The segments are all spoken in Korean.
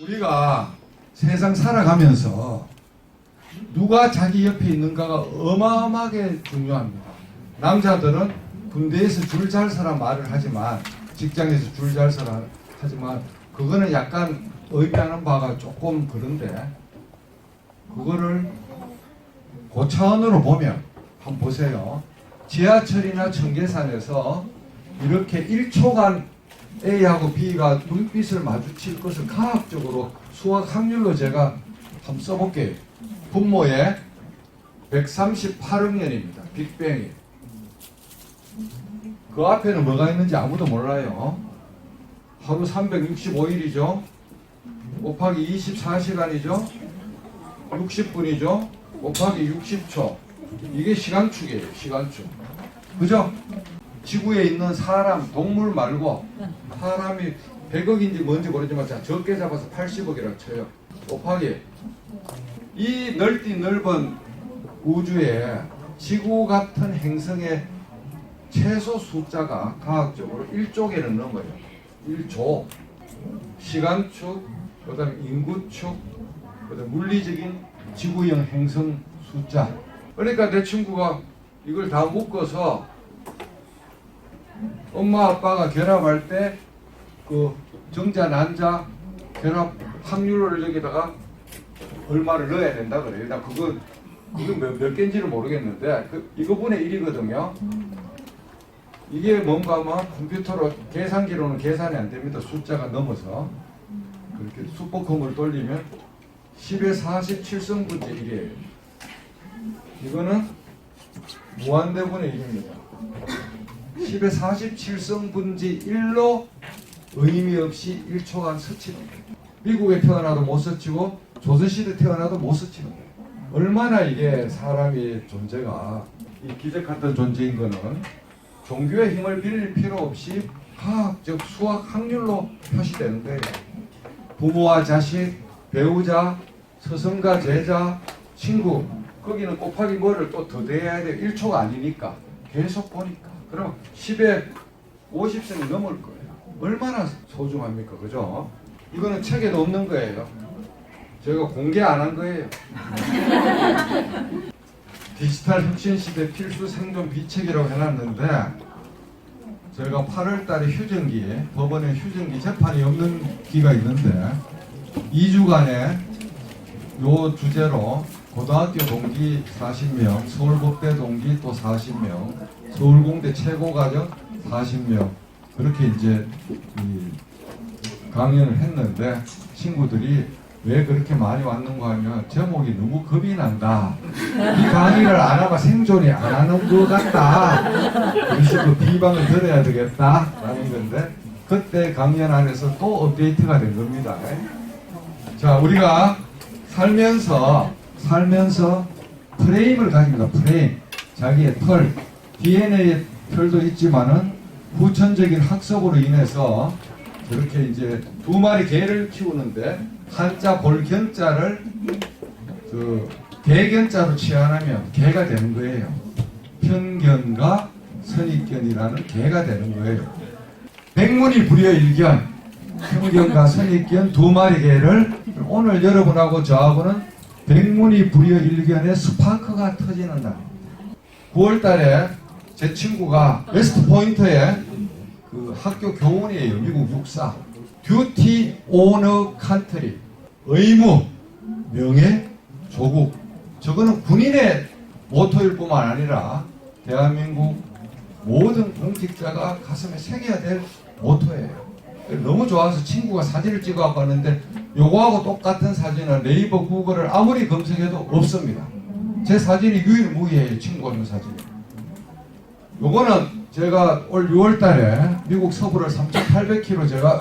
우리가 세상 살아가면서 누가 자기 옆에 있는가가 어마어마하게 중요합니다. 남자들은 군대에서 줄 잘 서라 말을 하지만, 직장에서 줄 잘 서라 하지만 그거는 약간 의미하는 바가 조금 그런데, 그거를 그 차원으로 보면 한번 보세요. 지하철이나 청계산에서 이렇게 1초간 A하고 B가 눈빛을 마주칠 것을 과학적으로 수학 확률로 제가 한번 써볼게요. 분모에 138억 년입니다. 빅뱅이. 그 앞에는 뭐가 있는지 아무도 몰라요. 하루 365일이죠. 곱하기 24시간이죠. 60분이죠. 곱하기 60초. 이게 시간축이에요. 시간축. 그죠? 지구에 있는 사람, 동물 말고 사람이 100억인지 뭔지 모르지만 적게 잡아서 80억이라고 쳐요. 곱하기 이 넓은 우주에 지구 같은 행성의 최소 숫자가 과학적으로 1조 개는 넘어요. 1조. 시간축, 그 다음에 인구축, 그 다음에 물리적인 지구형 행성 숫자. 그러니까 내 친구가 이걸 다 묶어서 엄마 아빠가 결합할 때 그 정자 난자 결합 확률을 여기다가 얼마를 넣어야 된다 그래요. 일단 그거 몇 개인지는 모르겠는데 이거분의 1이거든요. 이게 뭔가 하면 컴퓨터로 계산기로는 계산이 안 됩니다. 숫자가 넘어서 그렇게 슈퍼컴을 돌리면 10의 47승분의 1이에요. 이거는 무한대분의 1입니다. 10의 47승분지 1로 의미 없이 1초간 스치는 거예요. 미국에 태어나도 못 스치고 조선시대 태어나도 못 스치는 거예요. 얼마나 이게 사람이 존재가 이 기적 같은 존재인 거는 종교의 힘을 빌릴 필요 없이 과학적 수학 확률로 표시되는 거예요. 부모와 자식, 배우자, 스승과 제자, 친구, 거기는 곱하기 뭐를 또 더해야 돼요. 1초가 아니니까 계속 보니까. 그럼 10에 50승이 넘을 거예요. 얼마나 소중합니까? 그죠? 이거는 책에도 없는 거예요. 저희가 공개 안 한 거예요. 디지털 혁신 시대 필수 생존 비책이라고 해놨는데, 저희가 8월 달에 휴전기에, 법원에 휴전기 재판이 없는 기가 있는데 2주간에 요 주제로 고등학교 동기 40명, 서울법대 동기 또 40명, 서울공대 최고과정 40명, 그렇게 이제 강연을 했는데 친구들이 왜 그렇게 많이 왔는가 하면 제목이 너무 겁이 난다. 이 강의를 안 하면 생존이 안 하는 것 같다. 그래서 그 비방을 들어야 되겠다 라는 건데, 그때 강연 안에서 또 업데이트가 된 겁니다. 자, 우리가 살면서 프레임을 가집니다. 프레임. 자기의 털, DNA의 털도 있지만은 후천적인 학습으로 인해서 저렇게 이제 두 마리 개를 키우는데 한자 볼견자를 그 개견자로 치환하면 개가 되는 거예요. 편견과 선입견이라는 개가 되는 거예요. 백문이 불여일견, 편견과 선입견 두 마리 개를, 오늘 여러분하고 저하고는 백문이 불여일견의 스파크가 터지는 날. 9월 달에 제 친구가 웨스트 포인트에 그 학교 교원이에요. 미국 육사. 듀티 오너 컨트리. 의무, 명예, 조국. 저거는 군인의 모토일 뿐만 아니라 대한민국 모든 공직자가 가슴에 새겨야 될 모토예요. 너무 좋아서 친구가 사진을 찍어갖고 왔는데, 요거하고 똑같은 사진은 네이버 구글을 아무리 검색해도 없습니다. 제 사진이 유일무이해요. 친구가 있는 사진이. 요거는 제가 올 6월 달에 미국 서부를 3,800km 제가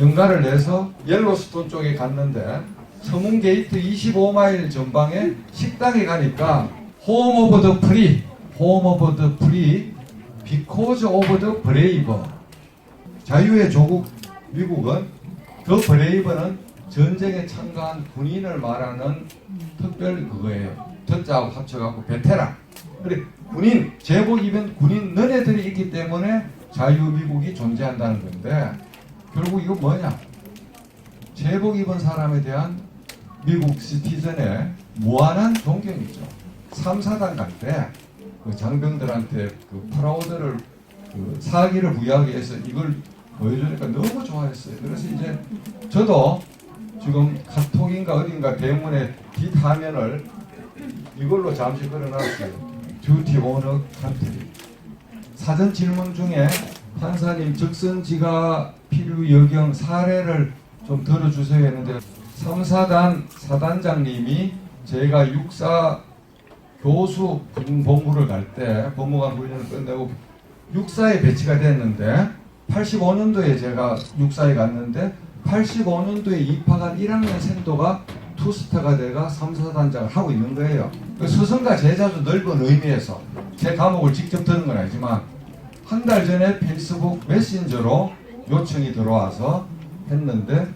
연가를 내서 옐로스톤 쪽에 갔는데, 서문 게이트 25마일 전방에 식당에 가니까 홈 오브 더 프리, 홈 오브 더 프리, 비코즈 오브 더 브레이버. 자유의 조국 미국은, 더 브레이버는 전쟁에 참가한 군인을 말하는 특별 그거예요. 더자하고 합쳐갖고 베테랑. 그래, 군인, 제복 입은 군인 너네들이 있기 때문에 자유미국이 존재한다는 건데, 결국 이거 뭐냐? 제복 입은 사람에 대한 미국 시티즌의 무한한 존경이죠. 3, 4단 갈 때 그 장병들한테 그 프라우드를 그 사기를 부여하기 위해서 이걸 보여주니까 너무 좋아했어요. 그래서 이제 저도 지금 카톡인가 어딘가 대문에 뒷화면을 이걸로 잠시 걸어놨어요. 듀티 오너 컨트리. 사전 질문 중에 판사님 적선지가 필요 여경 사례를 좀 들어주세요 했는데 3, 4단 사단장님이 제가 육사 교수 본부를 갈 때 법무관 훈련을 끝내고 육사에 배치가 됐는데 85년도에 제가 육사에 갔는데 85년도에 입학한 1학년 생도가 투스타가 돼가 3, 4단장을 하고 있는 거예요. 스승과 제자도 넓은 의미에서 제 과목을 직접 듣는 건 아니지만 한 달 전에 페이스북 메신저로 요청이 들어와서 했는데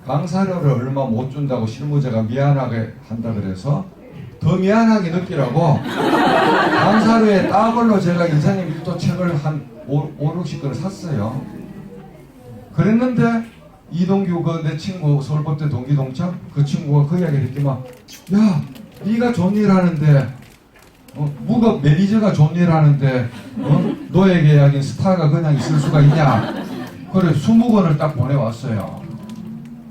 강사료를 얼마 못 준다고 실무자가 미안하게 한다 그래서 더 미안하게 느끼라고 강사료에 따블로 제가 인사님 일도 책을 한 5, 60권을 샀어요. 그랬는데 이동규 그 내 친구 서울법대 동기 동창 그 친구가 그 이야기를 했지만 야 네가 좋은 일 하는데 누가 매니저가 좋은 일 하는데 너에게 여긴 스타가 그냥 있을 수가 있냐. 그래 20권을 딱 보내왔어요.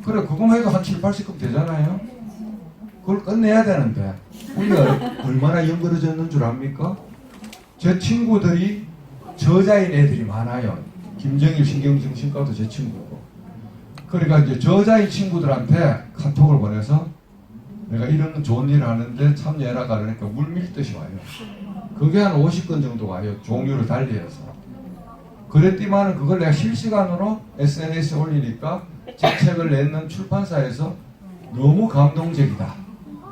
그래 그거만 해도 한 7, 80급 되잖아요. 그걸 끝내야 되는데 우리가 얼마나 연그러졌는 줄 압니까? 제 친구들이 저자인 애들이 많아요. 김정일 신경정신과도 제 친구고. 그러니까 이제 저자인 친구들한테 카톡을 보내서 내가 이런 좋은 일을 하는데 참여해라 그러니까 물 밀듯이 와요. 그게 한 50건 정도 와요. 종류를 달리해서. 그랬지만은 그걸 내가 실시간으로 SNS에 올리니까 제 책을 내는 출판사에서 너무 감동적이다.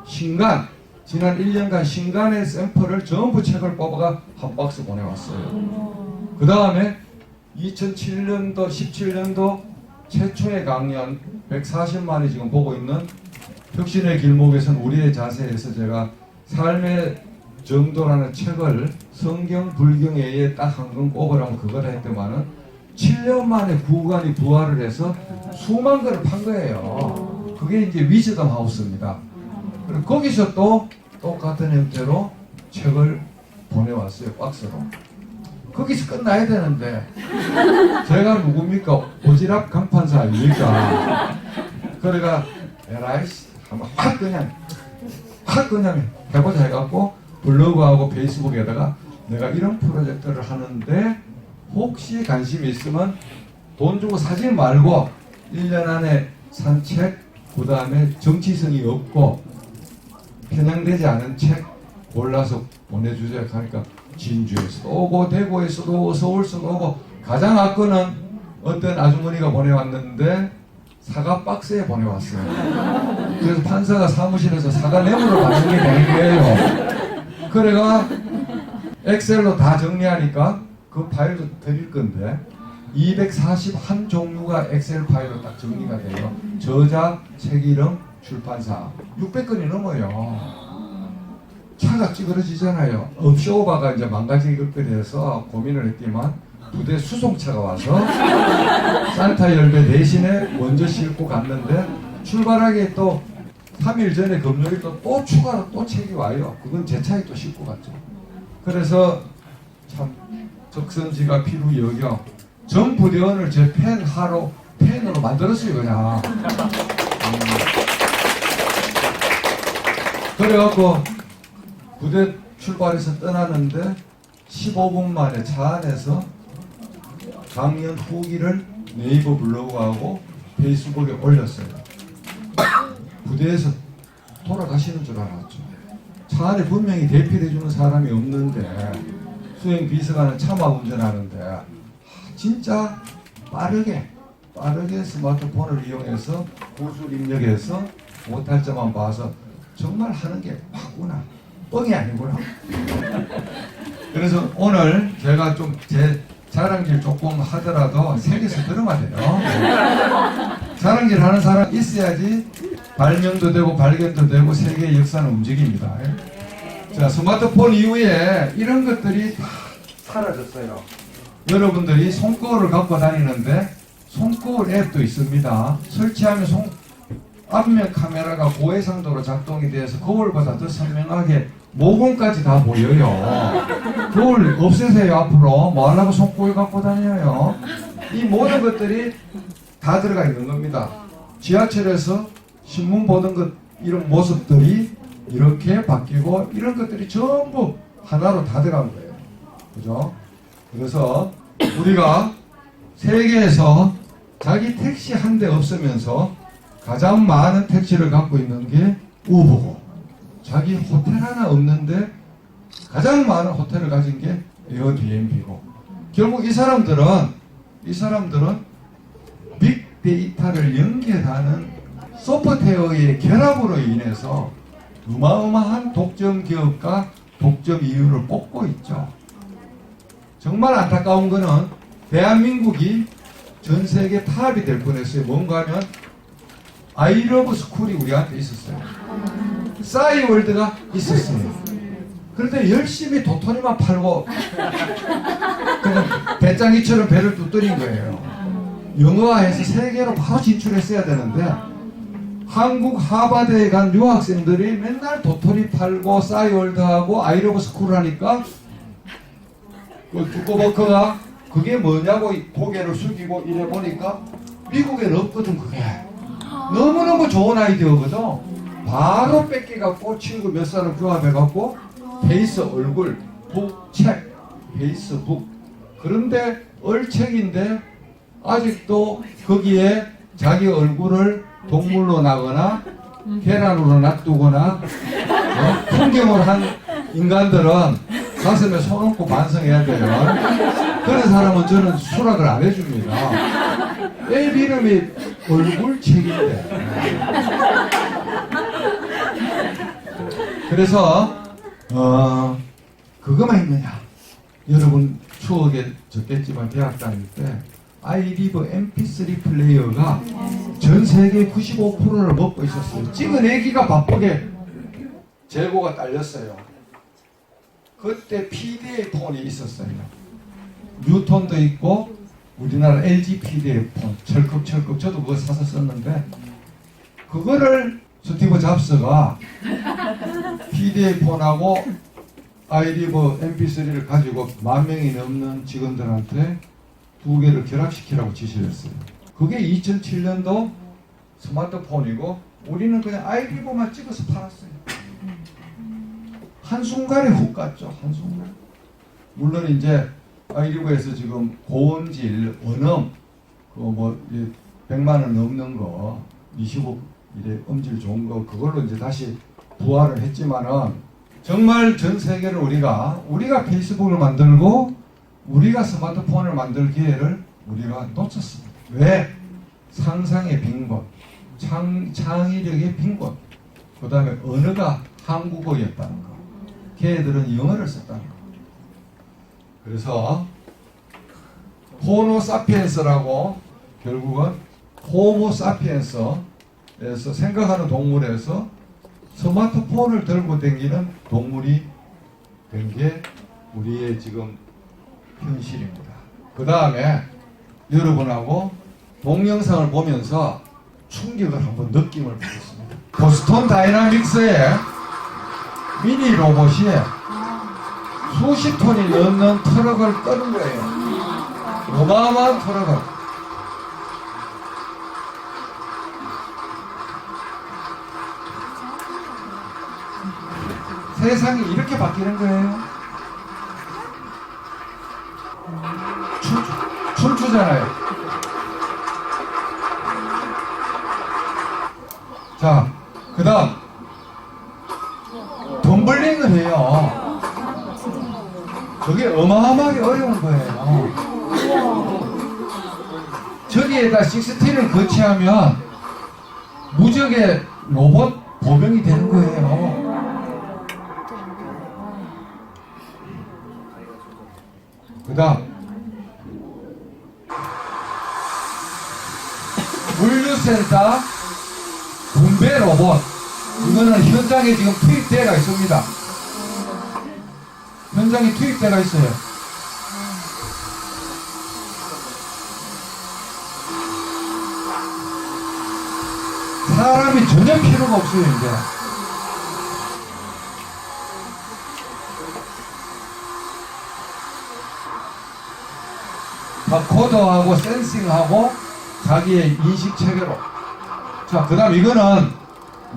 신간, 지난 1년간 신간의 샘플을 전부 책을 뽑아가 한 박스 보내왔어요. 그 다음에 2007년도, 17년도 최초의 강연 140만이 지금 보고 있는 혁신의 길목에선 우리의 자세에서 제가 삶의 정도라는 책을 성경, 불경에 딱 한 권 꼽으라고 그걸 했더만은 7년 만에 구간이 부활을 해서 수만 권을 판 거예요. 그게 이제 위즈덤 하우스입니다. 그리고 거기서 또 똑같은 형태로 책을 보내왔어요. 박스로. 거기서 끝나야 되는데 제가 누굽니까? 오지랖 강판사 아닙니까? 그래가 에라이씨 한번 확 그냥 해보자 해갖고 블로그하고 페이스북에다가 내가 이런 프로젝트를 하는데 혹시 관심이 있으면 돈 주고 사지 말고 1년 안에 산 책, 그 다음에 정치성이 없고 편향되지 않은 책 골라서 보내주세요 하니까 진주에서도 오고 대구에서도 오고 서울서도 오고 가장 앞거는 어떤 아주머니가 보내왔는데 사과 박스에 보내왔어요. 그래서 판사가 사무실에서 사과 뇌물을 받는 게 되는 거예요. 그래가 엑셀로 다 정리하니까 그 파일도 드릴 건데 241 종류가 엑셀 파일로 딱 정리가 돼요. 저자, 책 이름, 출판사 600건이 넘어요. 차가 찌그러지잖아요. 업쇼바가 이제 망가지게 돼서 고민을 했지만 부대 수송차가 와서 산타 열배 대신에 먼저 싣고 갔는데 출발하기 또 3일 전에 금요일 또 추가로 또 책이 와요. 그건 제 차에 또 싣고 갔죠. 그래서 참 적선지가 필요 여겨 전 부대원을 제 펜으로 만들었어요 그냥. 그래갖고 부대 출발해서 떠나는데 15분 만에 차 안에서 강연 후기를 네이버 블로그하고 페이스북에 올렸어요. 부대에서 돌아가시는 줄 알았죠. 차 안에 분명히 대피해주는 사람이 없는데 수행 비서관은 차마 운전하는데 진짜 빠르게 스마트폰을 이용해서 구술 입력해서 못할 점만 봐서 정말 하는 게 맞구나. 뻥이 아니구나. 그래서 오늘 제가 좀 제 자랑질 조금 하더라도 세계에서 들어야 돼요. 자랑질 하는 사람 있어야지 발명도 되고 발견도 되고 세계의 역사는 움직입니다. 자, 스마트폰 이후에 이런 것들이 다 사라졌어요. 여러분들이 손거울을 갖고 다니는데 손거울 앱도 있습니다. 설치하면 앞면 카메라가 고해상도로 작동이 돼서 거울보다 더 선명하게 모공까지 다 보여요. 거울 없애세요. 앞으로 뭐 하려고 손거울 갖고 다녀요. 이 모든 것들이 다 들어가 있는 겁니다. 지하철에서 신문 보던 것 이런 모습들이 이렇게 바뀌고 이런 것들이 전부 하나로 다 들어간 거예요. 그죠? 그래서 우리가 세계에서 자기 택시 한 대 없으면서 가장 많은 택시를 갖고 있는 게 우버고, 자기 호텔 하나 없는데 가장 많은 호텔을 가진 게 에어비앤비고, 결국 이 사람들은 빅데이터를 연결하는 소프트웨어의 결합으로 인해서 어마어마한 독점 기업과 독점 이유를 뽑고 있죠. 정말 안타까운 거는 대한민국이 전 세계 탑이 될 뻔했어요. 뭔가 하면 아이러브 스쿨이 우리한테 있었어요. 싸이월드가 있었어요. 그런데 열심히 도토리만 팔고 그냥 배짱이처럼 배를 뚫린 거예요. 영어화해서 세계로 바로 진출했어야 되는데 한국 하버드에 간 유학생들이 맨날 도토리 팔고 싸이월드하고 아이러브 스쿨 하니까 그 두꺼버커가 그게 뭐냐고 고개를 숙이고 이래 보니까 미국에는 없거든. 그게 너무너무 좋은 아이디어거든. 바로 뺏기갖고 친구 몇 사람 규합해갖고 페이스 얼굴 북 책 페이스북. 그런데 얼책인데 아직도 거기에 자기 얼굴을 동물로 나거나 계란으로 놔두거나 풍경을 한 인간들은 가슴에 손 얹고 반성해야 돼요. 그런 사람은 저는 수락을 안 해줍니다. 앱 이름이 얼굴책인데. 그래서 그거만 있느냐. 여러분 추억에 적겠지만 대학 다닐 때 아이리브 MP3 플레이어가 전 세계 95%를 먹고 있었어요. 찍어내기가 바쁘게 재고가 딸렸어요. 그때 PDA 폰이 있었어요. 뉴턴도 있고 우리나라 LG PDA 폰 철컥철컥 저도 그거 사서 썼는데 그거를 스티브 잡스가 PDA 폰하고 아이리브 MP3를 가지고 10,000명이 넘는 직원들한테 두 개를 결합시키라고 지시를 했어요. 그게 2007년도 스마트폰이고 우리는 그냥 아이리브만 찍어서 팔았어요. 한순간에 훅 갔죠. 한순간. 물론 이제 아이리브에서 지금 고음질, 원음 그 100만 원 넘는 거 25 이래 음질 좋은 거 그걸로 이제 다시 부활을 했지만은 정말 전 세계를 우리가 페이스북을 만들고 우리가 스마트폰을 만들 기회를 우리가 놓쳤습니다. 왜? 상상의 빈곤, 창의력의 빈곤, 그 다음에 언어가 한국어였다는 거. 걔들은 영어를 썼다는 거. 그래서 호모사피엔스라고 결국은 호모사피엔스에서 생각하는 동물에서 스마트폰을 들고 다니는 동물이 된 게 우리의 지금 현실입니다. 그 다음에 여러분하고 동영상을 보면서 충격을 한번 느낌을 받았습니다. 보스턴 다이나믹스의 미니 로봇이 수십 톤이 넘는 트럭을 끄는 거예요. 어마어마한 트럭을. 세상이 이렇게 바뀌는 거예요. 춤추잖아요. 자, 그 다음 덤블링을 해요. 저게 어마어마하게 어려운 거예요. 저기에다 16을 거치하면 무적의 로봇 보병이 되는 거예요. 그 다음 물류센터 분배 로봇. 이거는 현장에 지금 투입되어 있습니다. 현장에 투입되어 있어요. 사람이 전혀 필요가 없어요, 이제. 다 코드하고 센싱하고 자기의 인식 체계로. 자, 그 다음 이거는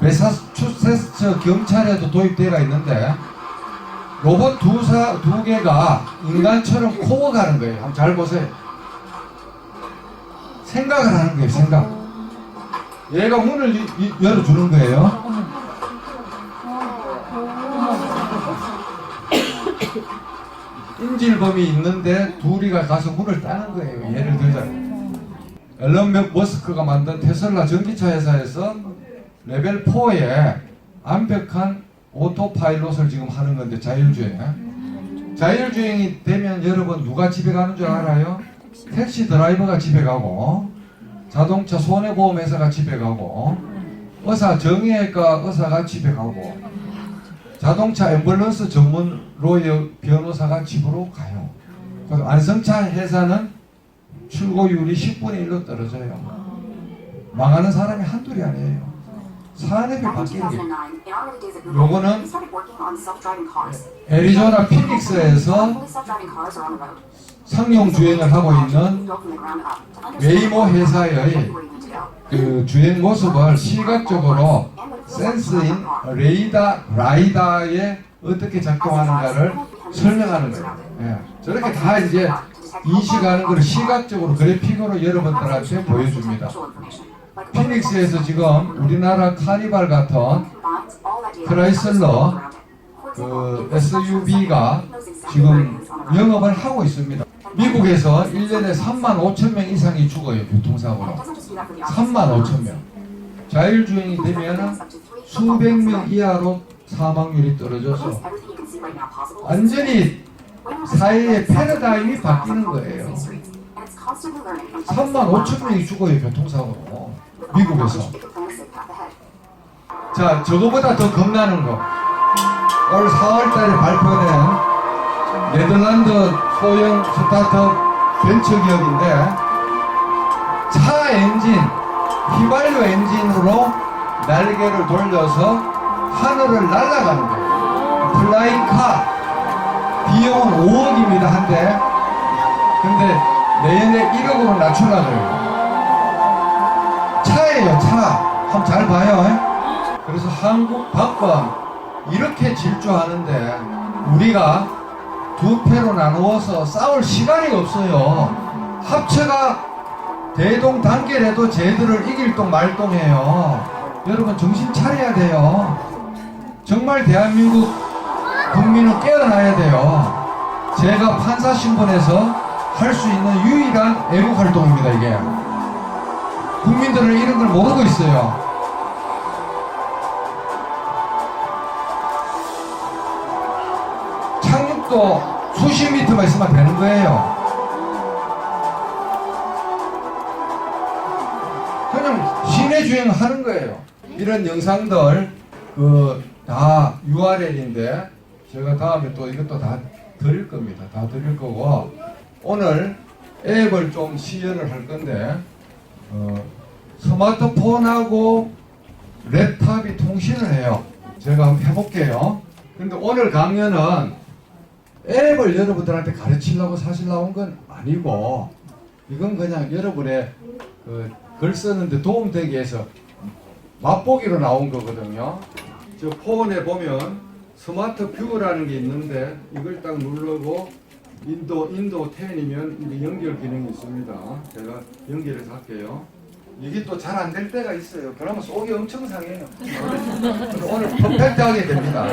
매사추세츠 경찰에도 도입되어 있는데 로봇 두 개가 인간처럼 코어가는 거예요. 한번 잘 보세요. 생각을 하는 거예요, 생각. 얘가 문을 열어주는 거예요. 인질범이 있는데 둘이가 가서 문을 따는 거예요. 예를 들자면 앨런 머스크가 만든 테슬라 전기차 회사에서 레벨 4에 완벽한 오토파일럿을 지금 하는 건데, 자율주행이 되면 여러분 누가 집에 가는 줄 알아요? 택시 드라이버가 집에 가고, 자동차 손해보험회사가 집에 가고, 의사 정형외과 의사가 집에 가고, 자동차 앰뷸런스 전문 로열 변호사가 집으로 가요. 그래서 완성차 회사는 출고율이 10분의 1로 떨어져요. 망하는 사람이 한둘이 아니에요. 산업이 바뀌는 게. 요거는 애리조나 피닉스에서 상용 주행을 하고 있는 웨이모 회사의 그 주행 모습을 시각적으로 센스인 라이다에 어떻게 작동하는가를 설명하는 거예요. 예. 저렇게 다 이제 인식하는 걸 시각적으로 그래픽으로 여러분들한테 보여줍니다. 피닉스에서 지금 우리나라 카니발 같은 크라이슬러 그 SUV가 지금 영업을 하고 있습니다. 미국에서 1년에 3만 5천 명 이상이 죽어요, 교통사고로. 3만 5천 명. 자율주행이 되면 수백 명 이하로 사망률이 떨어져서 완전히 사회의 패러다임이 바뀌는 거예요. 3만 5천 명이 죽어요, 교통사고로. 미국에서. 자, 저거보다 더 겁나는 거. 올 4월달에 발표된 네덜란드 소형 스타트업 벤처기업인데, 차 엔진, 휘발유 엔진으로 날개를 돌려서 하늘을 날아가는 거예요. 플라잉카. 비용은 5억입니다, 한 대. 근데 내년에 1억으로 낮추려고 해요. 차예요, 차. 한번 잘 봐요. 그래서 한국 박범 이렇게 질주하는데 우리가 두 패로 나누어서 싸울 시간이 없어요. 합체가 대동단결해도 쟤들을 이길 동 말동해요. 여러분 정신 차려야 돼요. 정말 대한민국 국민은 깨어나야 돼요. 제가 판사 신분에서 할 수 있는 유일한 애국 활동입니다, 이게. 국민들은 이런 걸 모르고 있어요. 착륙도 수십 미터만 있으면 되는 거예요. 그냥 시내 주행하는 거예요. 이런 영상들 다 URL인데 제가 다음에 또 이것도 다 드릴 겁니다. 다 드릴 거고, 오늘 앱을 좀 시연을 할 건데 스마트폰하고 랩탑이 통신을 해요. 제가 한번 해볼게요. 근데 오늘 강연은 앱을 여러분들한테 가르치려고 사실 나온 건 아니고, 이건 그냥 여러분의 글 쓰는데 도움되기 위해서 맛보기로 나온 거거든요. 저 폰에 보면 스마트 뷰라는 게 있는데 이걸 딱 누르고 인도 10이면 이제 연결 기능이 있습니다. 제가 연결해서 할게요. 이게 또 잘 안 될 때가 있어요. 그러면 속이 엄청 상해요. 오늘 퍼펙트하게 됩니다.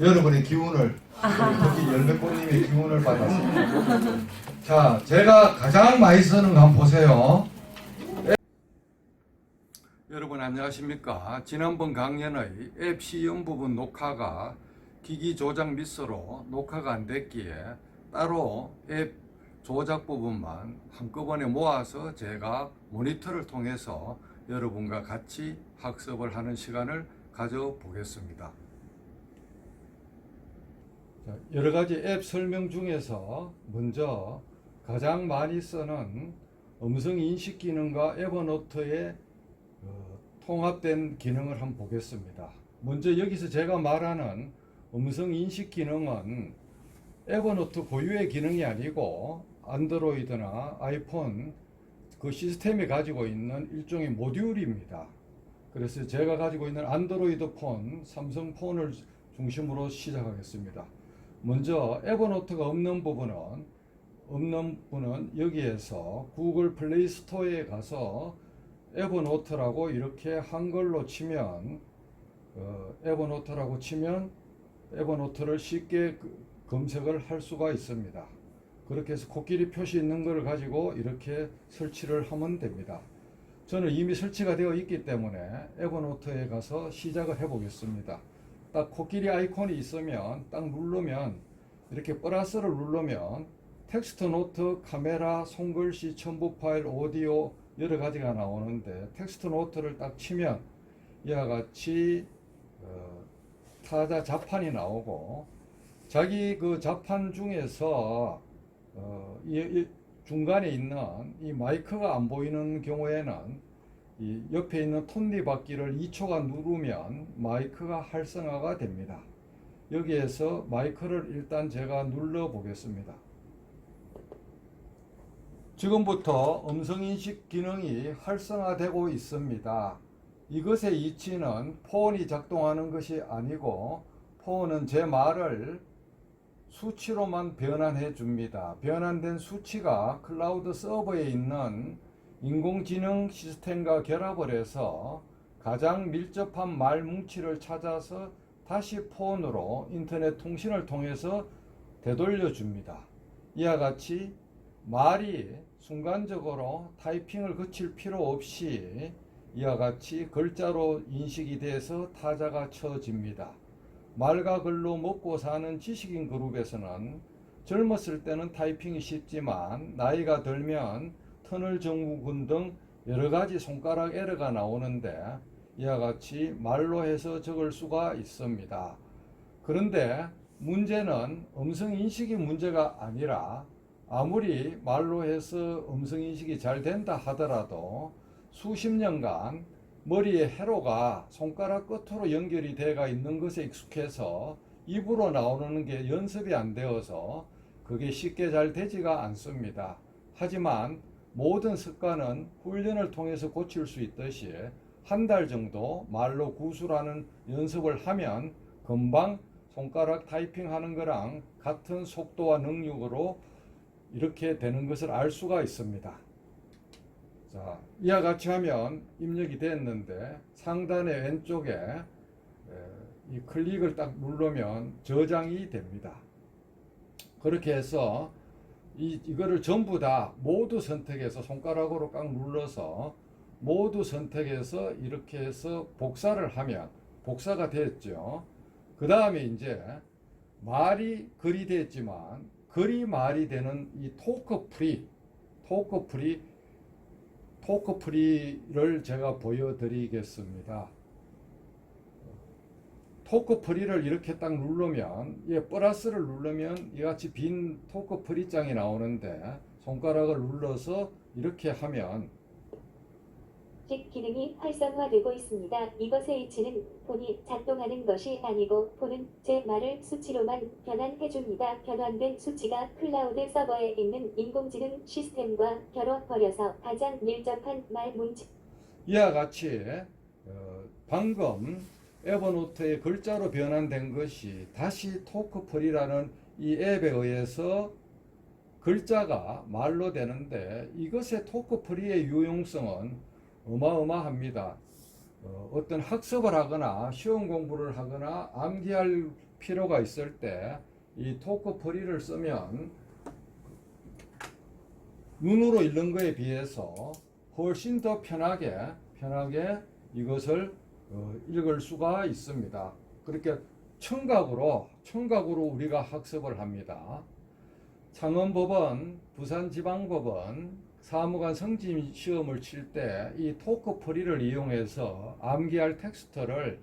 여러분의 기운을, 특히 열매꽃님의 기운을 받았습니다. 자, 제가 가장 많이 쓰는 거 한번 보세요. 여러분 안녕하십니까? 지난번 강연의 앱 시연 부분 녹화가 기기 조작 미스로 녹화가 안 됐기에 따로 앱 조작 부분만 한꺼번에 모아서 제가 모니터를 통해서 여러분과 같이 학습을 하는 시간을 가져보겠습니다. 여러 가지 앱 설명 중에서 먼저 가장 많이 쓰는 음성 인식 기능과 에버노트의 통합된 기능을 한번 보겠습니다. 먼저 여기서 제가 말하는 음성 인식 기능은 에버노트 고유의 기능이 아니고 안드로이드나 아이폰 그 시스템이 가지고 있는 일종의 모듈입니다. 그래서 제가 가지고 있는 안드로이드 폰, 삼성 폰을 중심으로 시작하겠습니다. 먼저 에버노트가 없는 분은 여기에서 구글 플레이 스토어에 가서 에버노트라고 이렇게 한글로 치면 에버노트라고 치면 에버노트를 쉽게 검색을 할 수가 있습니다. 그렇게 해서 코끼리 표시 있는 것을 가지고 이렇게 설치를 하면 됩니다. 저는 이미 설치가 되어 있기 때문에 에버노트에 가서 시작을 해 보겠습니다. 딱 코끼리 아이콘이 있으면 딱 누르면 이렇게 플러스를 누르면 텍스트 노트, 카메라, 손글씨, 첨부 파일, 오디오 여러 가지가 나오는데 텍스트 노트를 딱 치면 이와 같이 타자 자판이 나오고 자기 그 자판 중에서 이 중간에 있는 이 마이크가 안 보이는 경우에는 이 옆에 있는 톱니바퀴를 2초간 누르면 마이크가 활성화가 됩니다. 여기에서 마이크를 일단 제가 눌러 보겠습니다. 지금부터 음성인식 기능이 활성화되고 있습니다. 이것의 이치는 폰이 작동하는 것이 아니고 폰은 제 말을 수치로만 변환해 줍니다. 변환된 수치가 클라우드 서버에 있는 인공지능 시스템과 결합을 해서 가장 밀접한 말 뭉치를 찾아서 다시 폰으로 인터넷 통신을 통해서 되돌려 줍니다. 이와 같이 말이 순간적으로 타이핑을 거칠 필요 없이 이와 같이 글자로 인식이 돼서 타자가 쳐집니다. 말과 글로 먹고 사는 지식인 그룹에서는 젊었을 때는 타이핑이 쉽지만 나이가 들면 터널 증후군 등 여러 가지 손가락 에러가 나오는데 이와 같이 말로 해서 적을 수가 있습니다. 그런데 문제는 음성 인식이 문제가 아니라 아무리 말로 해서 음성 인식이 잘 된다 하더라도 수십 년간 머리에 회로가 손가락 끝으로 연결이 되어 있는 것에 익숙해서 입으로 나오는 게 연습이 안 되어서 그게 쉽게 잘 되지가 않습니다. 하지만 모든 습관은 훈련을 통해서 고칠 수 있듯이 한 달 정도 말로 구술하는 연습을 하면 금방 손가락 타이핑 하는 거랑 같은 속도와 능력으로 이렇게 되는 것을 알 수가 있습니다. 자, 이와 같이 하면 입력이 됐는데 상단의 왼쪽에 이 클릭을 딱 누르면 저장이 됩니다. 그렇게 해서 이거를 전부 다 모두 선택해서 손가락으로 꽉 눌러서 모두 선택해서 이렇게 해서 복사를 하면 복사가 됐죠. 그 다음에 이제 말이 글이 됐지만 글이 말이 되는 이 토크 프리를 제가 보여드리겠습니다. 토크 프리를 이렇게 딱 누르면, 플러스를 누르면 이같이 빈 토크 프리 장이 나오는데 손가락을 눌러서 이렇게 하면 기능이 활성화되고 있습니다. 이것의 이치는 폰이 작동하는 것이 아니고 폰은 제 말을 수치로만 변환해줍니다. 변환된 수치가 클라우드 서버에 있는 인공지능 시스템과 결합버려서 가장 밀접한 말 뭉치. 이와 같이 방금 에버노트의 글자로 변환된 것이 다시 토크풀이라는 이 앱에 의해서 글자가 말로 되는데 이것의 토크풀이의 유용성은 어마어마합니다. 어떤 학습을 하거나 시험 공부를 하거나 암기할 필요가 있을 때 이 토크풀이를 쓰면 눈으로 읽는 것에 비해서 훨씬 더 편하게 이것을 읽을 수가 있습니다. 그렇게 청각으로 우리가 학습을 합니다. 창원법원, 부산지방법원 사무관 승진 시험을 칠 때 이 토크풀이를 이용해서 암기할 텍스트를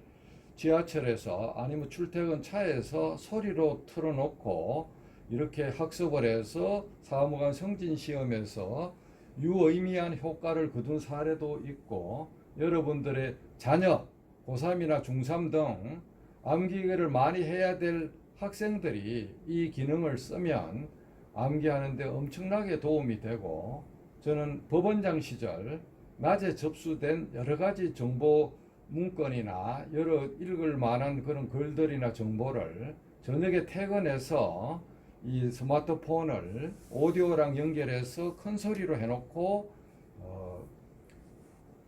지하철에서 아니면 출퇴근 차에서 소리로 틀어놓고 이렇게 학습을 해서 사무관 승진 시험에서 유의미한 효과를 거둔 사례도 있고 여러분들의 자녀, 고3이나 중3 등 암기를 많이 해야 될 학생들이 이 기능을 쓰면 암기하는데 엄청나게 도움이 되고, 저는 법원장 시절 낮에 접수된 여러 가지 정보 문건이나 여러 읽을 만한 그런 글들이나 정보를 저녁에 퇴근해서 이 스마트폰을 오디오랑 연결해서 큰 소리로 해놓고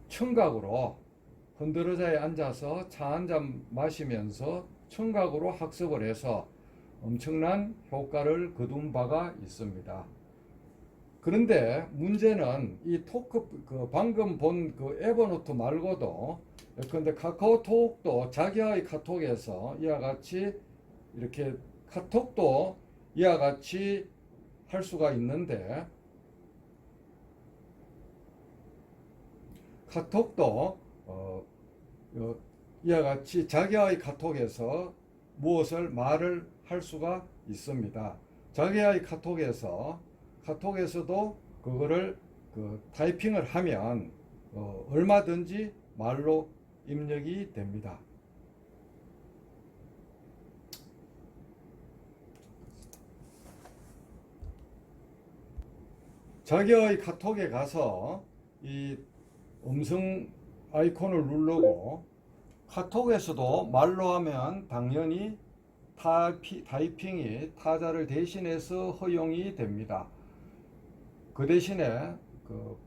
청각으로 흔들의자에 앉아서 차 한 잔 마시면서 청각으로 학습을 해서 엄청난 효과를 거둔 바가 있습니다. 그런데 문제는 이 토크, 방금 본 그 에버노트 말고도, 근데 카카오톡도 자기의 카톡에서 이와 같이 이렇게 카톡도 이와 같이 할 수가 있는데, 카톡도 이와 같이 자기의 카톡에서 무엇을 말을 할 수가 있습니다. 자기의 카톡에서도 그거를 타이핑을 하면 얼마든지 말로 입력이 됩니다. 자기의 카톡에 가서 이 음성 아이콘을 누르고, 카톡에서도 말로 하면 당연히 타이핑이 타자를 대신해서 허용이 됩니다. 그 대신에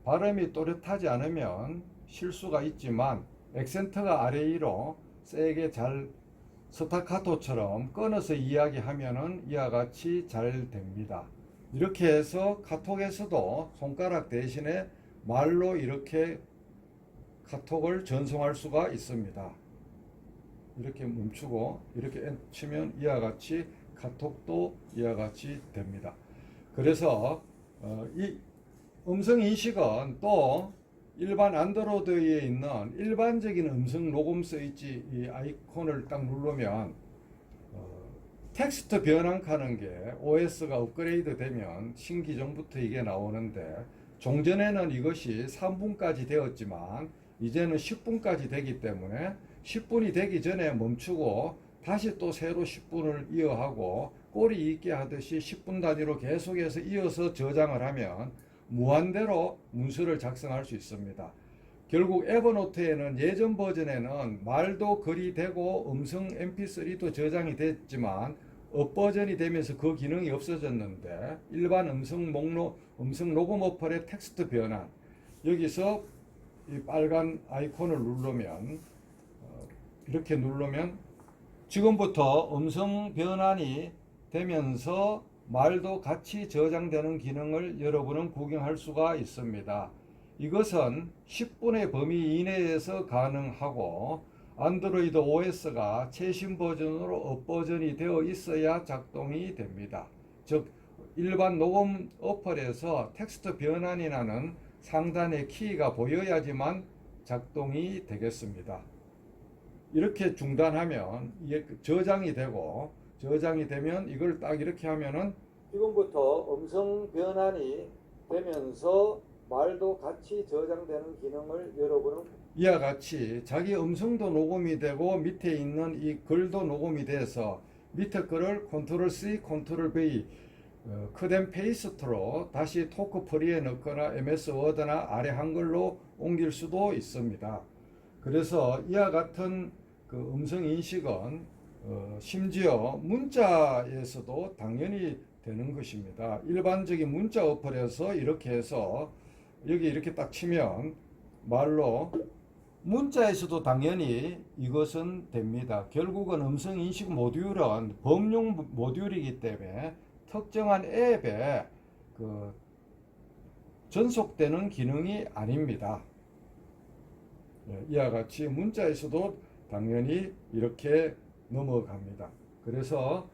발음이 또렷하지 않으면 실수가 있지만 액센트가 아래 위로 세게 잘 스타카토처럼 끊어서 이야기하면은 이와 같이 잘 됩니다. 이렇게 해서 카톡에서도 손가락 대신에 말로 이렇게 카톡을 전송할 수가 있습니다. 이렇게 멈추고 이렇게 치면 이와 같이 카톡도 이와 같이 됩니다. 그래서 이 음성 인식은 또 일반 안드로이드에 있는 일반적인 음성 녹음 스위치 이 아이콘을 딱 누르면 텍스트 변환하는 게 OS가 업그레이드 되면 신기종부터 이게 나오는데, 종전에는 이것이 3분까지 되었지만 이제는 10분까지 되기 때문에 10분이 되기 전에 멈추고 다시 또 새로 10분을 이어하고 꼬리 있게 하듯이 10분 단위로 계속해서 이어서 저장을 하면 무한대로 문서를 작성할 수 있습니다. 결국 에버노트에는 예전 버전에는 말도 글이 되고 음성 mp3도 저장이 됐지만 업버전이 되면서 그 기능이 없어졌는데, 일반 음성 녹음 어플의 텍스트 변환, 여기서 이 빨간 아이콘을 누르면 이렇게 누르면 지금부터 음성 변환이 되면서 말도 같이 저장되는 기능을 여러분은 구경할 수가 있습니다. 이것은 10분의 범위 이내에서 가능하고, 안드로이드 OS가 최신 버전으로 업버전이 되어 있어야 작동이 됩니다. 즉 일반 녹음 어플에서 텍스트 변환이 나는 상단의 키가 보여야지만 작동이 되겠습니다. 이렇게 중단하면 이게 저장이 되고, 저장이 되면 이걸 딱 이렇게 하면은 지금부터 음성 변환이 되면서 말도 같이 저장되는 기능을 여러분은 이와 같이 자기 음성도 녹음이 되고 밑에 있는 이 글도 녹음이 돼서 밑에 글을 컨트롤 C, 컨트롤 V 컷앤 페이스트로 다시 토크프리에 넣거나 MS 워드나 아래 한글로 옮길 수도 있습니다. 그래서 이와 같은 음성 인식은 심지어 문자에서도 당연히 되는 것입니다. 일반적인 문자 어플에서 이렇게 해서 여기 이렇게 딱 치면 말로 문자에서도 당연히 이것은 됩니다. 결국은 음성 인식 모듈은 범용 모듈이기 때문에 특정한 앱에 전속되는 기능이 아닙니다. 이와 같이 문자에서도 당연히 이렇게 넘어갑니다. 그래서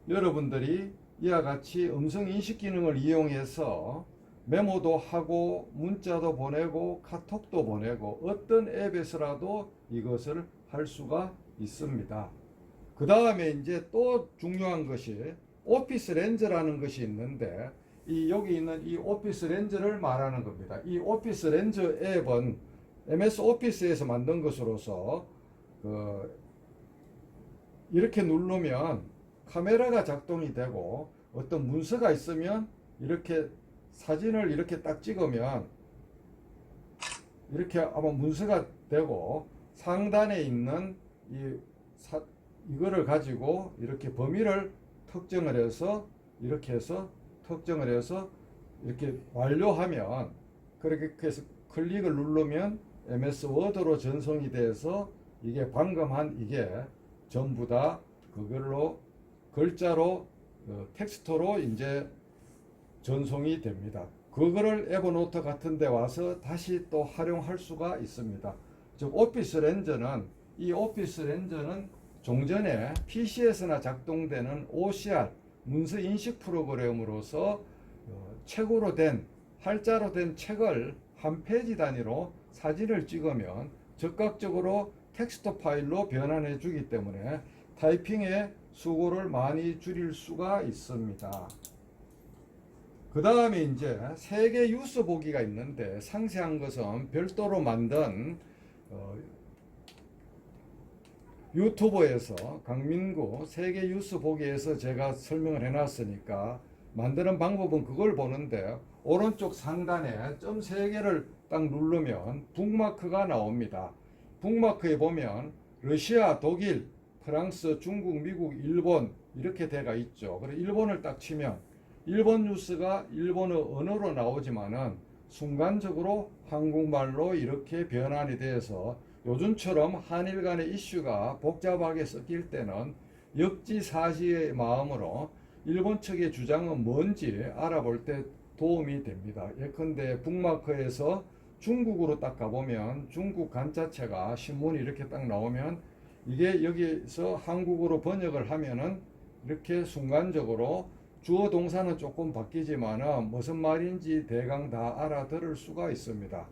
여러분들이 이와 같이 음성 인식 기능을 이용해서 메모도 하고 문자도 보내고 카톡도 보내고 어떤 앱에서라도 이것을 할 수가 있습니다. 그 다음에 이제 또 중요한 것이 오피스 렌즈라는 것이 있는데, 여기 있는 이 오피스 렌즈를 말하는 겁니다. 이 오피스 렌즈 MS 오피스에서 만든 것으로서 이렇게 누르면 카메라가 작동이 되고 어떤 문서가 있으면 이렇게 사진을 이렇게 딱 찍으면 이렇게 아마 문서가 되고 상단에 있는 이거를 가지고 이렇게 범위를 특정을 해서 이렇게 해서 특정을 해서 이렇게 완료하면 그렇게 해서 클릭을 누르면 MS 워드로 전송이 돼서 이게 방금 한 이게 전부 다 그걸로 글자로 텍스트로 이제 전송이 됩니다. 그거를 에버노트 같은 데 와서 다시 또 활용할 수가 있습니다. 즉 오피스 렌저는 이 오피스 렌저는 종전에 PC에서나 작동되는 OCR 문서 인식 프로그램으로서 책으로 된 활자로 된 책을 한 페이지 단위로 사진을 찍으면 즉각적으로 텍스트 파일로 변환해 주기 때문에 타이핑의 수고를 많이 줄일 수가 있습니다. 그 다음에 이제 세계 뉴스 보기가 있는데 상세한 것은 별도로 만든 유튜브에서 강민구 세계 뉴스 보기에서 제가 설명을 해놨으니까 만드는 방법은 그걸 보는데 오른쪽 상단에 점 3개를 딱 누르면 북마크가 나옵니다. 북마크에 보면 러시아, 독일, 프랑스, 중국, 미국, 일본 이렇게 돼가 있죠. 그래서 일본을 딱 치면 일본 뉴스가 일본어 언어로 나오지만은 순간적으로 한국말로 이렇게 변환이 돼서 요즘처럼 한일 간의 이슈가 복잡하게 섞일 때는 역지사지의 마음으로 일본 측의 주장은 뭔지 알아볼 때 도움이 됩니다. 예컨대 북마크에서 중국으로 딱 가보면 중국 간자체가 신문이 이렇게 딱 나오면 이게 여기서 한국어로 번역을 하면은 이렇게 순간적으로 주어 동사는 조금 바뀌지만은 무슨 말인지 대강 다 알아들을 수가 있습니다.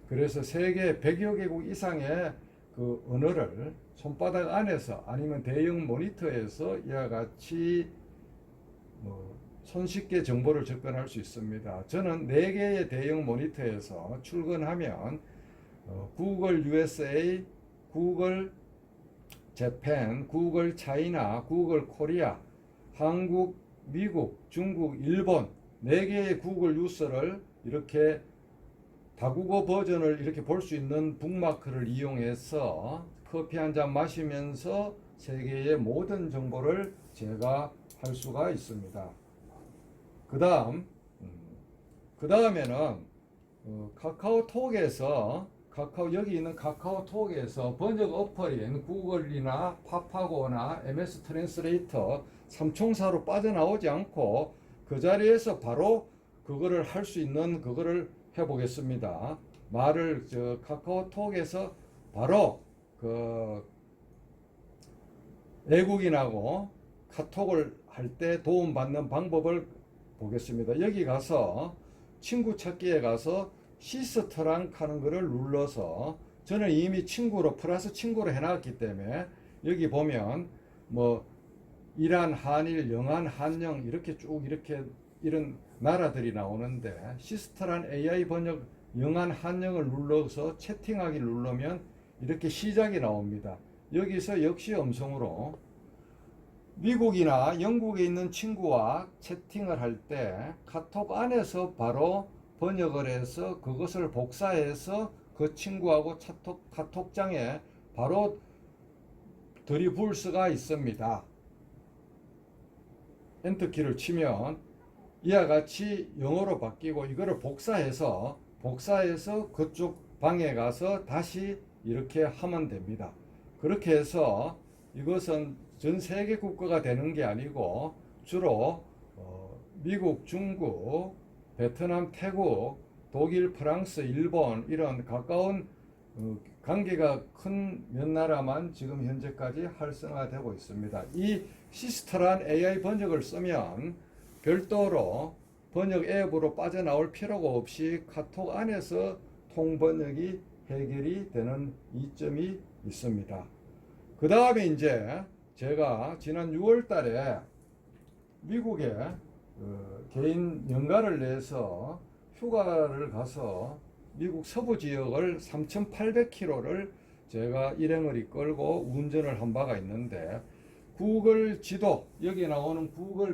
그래서 세계 100여 개국 이상의 그 언어를 손바닥 안에서 아니면 대형 모니터에서 이와 같이 손쉽게 정보를 접근할 수 있습니다. 저는 4개의 대형 모니터에서 출근하면 구글 USA, 구글 재팬, 구글 차이나, 구글 코리아, 한국, 미국, 중국, 일본 4개의 구글 뉴스를 이렇게 다국어 버전을 이렇게 볼 수 있는 북마크를 이용해서 커피 한 잔 마시면서 세계의 모든 정보를 제가 할 수가 있습니다. 그 다음에는 카카오톡에서 여기 있는 카카오톡에서 번역 어플인 구글이나 파파고나 MS 트랜스레이터 삼총사로 빠져나오지 않고 그 자리에서 바로 그거를 할 수 있는 그거를 해보겠습니다. 말을 카카오톡에서 바로 외국인하고 카톡을 할 때 도움받는 방법을 보겠습니다. 여기 가서 친구 찾기에 가서 시스트랑 하는 거를 눌러서 저는 이미 친구로 플러스 친구로 해놨기 때문에 여기 보면 뭐 이란, 한일, 영한, 한영 이렇게 쭉 이렇게 이런 나라들이 나오는데 시스트란 AI 번역 영한, 한영을 눌러서 채팅하기 누르면 이렇게 시작이 나옵니다. 여기서 역시 음성으로 미국이나 영국에 있는 친구와 채팅을 할 때 카톡 안에서 바로 번역을 해서 그것을 복사해서 그 친구하고 카톡장에 바로 들이부을 수가 있습니다. 엔터키를 치면 이와 같이 영어로 바뀌고 이거를 복사해서 그쪽 방에 가서 다시 이렇게 하면 됩니다. 그렇게 해서 이것은 전 세계 국가가 되는 게 아니고 주로 미국, 중국, 베트남, 태국, 독일, 프랑스, 일본 이런 가까운 관계가 큰 몇 나라만 지금 현재까지 활성화되고 있습니다. 이 시스터란 AI 번역을 쓰면 별도로 번역 앱으로 빠져나올 필요가 없이 카톡 안에서 통번역이 해결이 되는 이점이 있습니다. 그 다음에 이제 제가 지난 6월 달에 미국에 개인 연가를 내서 휴가를 가서 미국 서부 지역을 3,800km를 제가 일행을 이끌고 운전을 한 바가 있는데, 구글 지도, 여기 나오는 구글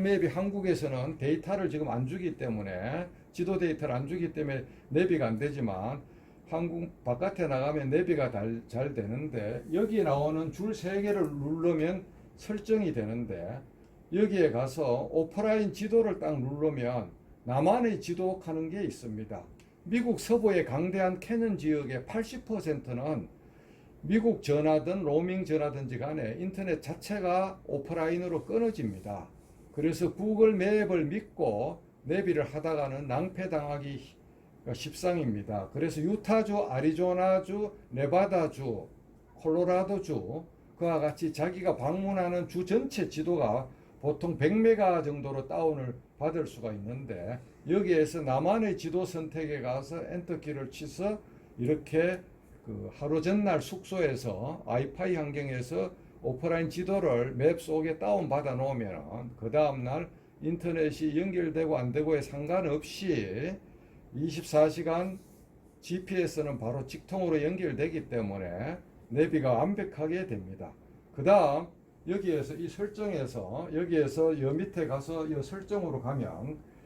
맵이 한국에서는 데이터를 지금 안 주기 때문에, 지도 데이터를 안 주기 때문에 내비가 안 되지만, 한국 바깥에 나가면 내비가 잘 되는데, 여기 나오는 줄 3개를 누르면 설정이 되는데, 여기에 가서 오프라인 지도를 딱 누르면 나만의 지도 하는 게 있습니다. 미국 서부의 강대한 캐년 지역의 80%는 미국 전화든 로밍 전화든지 간에 인터넷 자체가 오프라인으로 끊어집니다. 그래서 구글 맵을 믿고 내비를 하다가는 낭패당하기 십상입니다. 그래서 유타주, 아리조나주, 네바다주, 콜로라도주, 그와 같이 자기가 방문하는 주 전체 지도가 보통 100메가 정도로 다운을 받을 수가 있는데, 여기에서 나만의 지도 선택에 가서 엔터키를 치서 이렇게 그 하루 전날 숙소에서 와이파이 환경에서 오프라인 지도를 맵 속에 다운 받아 놓으면 그 다음날 인터넷이 연결되고 안 되고에 상관없이 24시간 GPS는 바로 직통으로 연결되기 때문에 내비가 완벽하게 됩니다. 그 다음 여기에서 이 설정에서 여기에서 여 밑에 가서 이 설정으로 가면,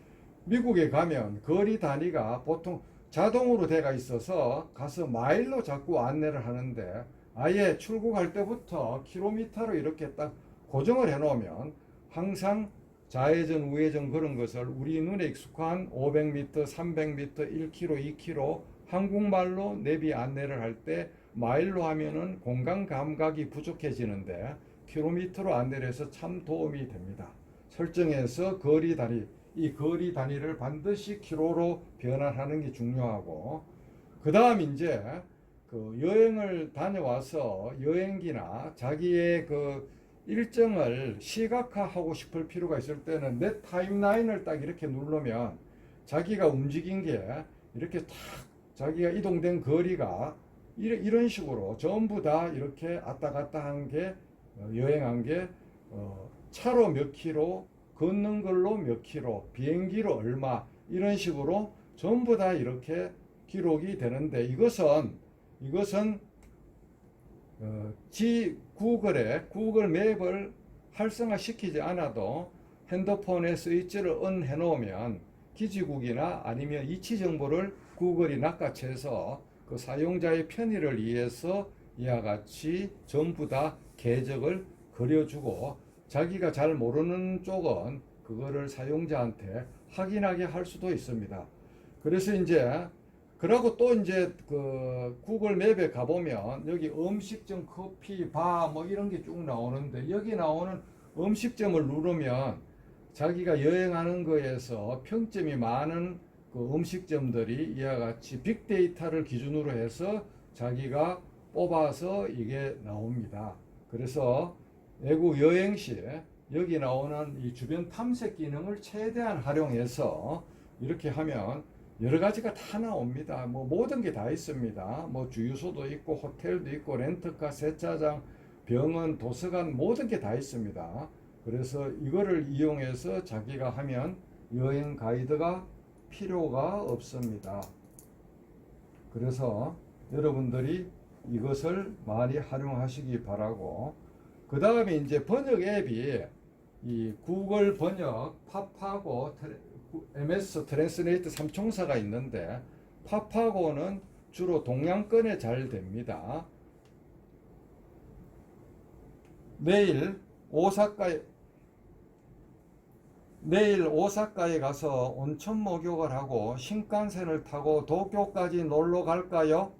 미국에 가면 거리 단위가 보통 자동으로 돼가 있어서 가서 마일로 자꾸 안내를 하는데, 아예 출국할 때부터 킬로미터로 이렇게 딱 고정을 해 놓으면 항상 좌회전 우회전 그런 것을 우리 눈에 익숙한 500m, 300m, 1km, 2km 한국말로 내비 안내를 할 때 마일로 하면은 공간 감각이 부족해지는데, 킬로미터로 안내를 해서 참 도움이 됩니다. 설정에서 거리 단위, 이 거리 단위를 반드시 킬로로 변환하는 게 중요하고, 그 다음 이제 그 여행을 다녀와서 여행기나 자기의 그 일정을 시각화하고 싶을 필요가 있을 때는 내 타임라인을 딱 이렇게 누르면 자기가 움직인 게 이렇게 탁 자기가 이동된 거리가 이런 식으로 전부 다 이렇게 왔다 갔다 한 게, 여행한 게 차로 몇 킬로, 걷는 걸로 몇 킬로, 비행기로 얼마, 이런 식으로 전부 다 이렇게 기록이 되는데, 이것은 구글 맵을 활성화시키지 않아도 핸드폰에 스위치를 on 해 놓으면 기지국이나 아니면 위치 정보를 구글이 낚아채서 그 사용자의 편의를 위해서 이와 같이 전부 다 궤적을 그려주고, 자기가 잘 모르는 쪽은 그거를 사용자한테 확인하게 할 수도 있습니다. 그래서 이제 그러고 또 이제 그 구글 맵에 가보면 여기 음식점, 커피, 바 뭐 이런 게 쭉 나오는데, 여기 나오는 음식점을 누르면 자기가 여행하는 거에서 평점이 많은 그 음식점들이 이와 같이 빅데이터를 기준으로 해서 자기가 뽑아서 이게 나옵니다. 그래서 외국 여행 시 여기 나오는 이 주변 탐색 기능을 최대한 활용해서 이렇게 하면 여러 가지가 다 나옵니다. 뭐 모든 게 다 있습니다. 뭐 주유소도 있고 호텔도 있고 렌터카, 세차장, 병원, 도서관 모든 게 다 있습니다. 그래서 이거를 이용해서 자기가 하면 여행 가이드가 필요가 없습니다. 그래서 여러분들이 이것을 많이 활용하시기 바라고, 그 다음에 이제 번역 앱이 이 구글 번역, 팝하고 MS 트랜스레이트 3총사가 있는데, 팝하고는 주로 동양권에 잘 됩니다. 내일 오사카에 가서 온천 목욕을 하고 신칸센을 타고 도쿄까지 놀러 갈까요?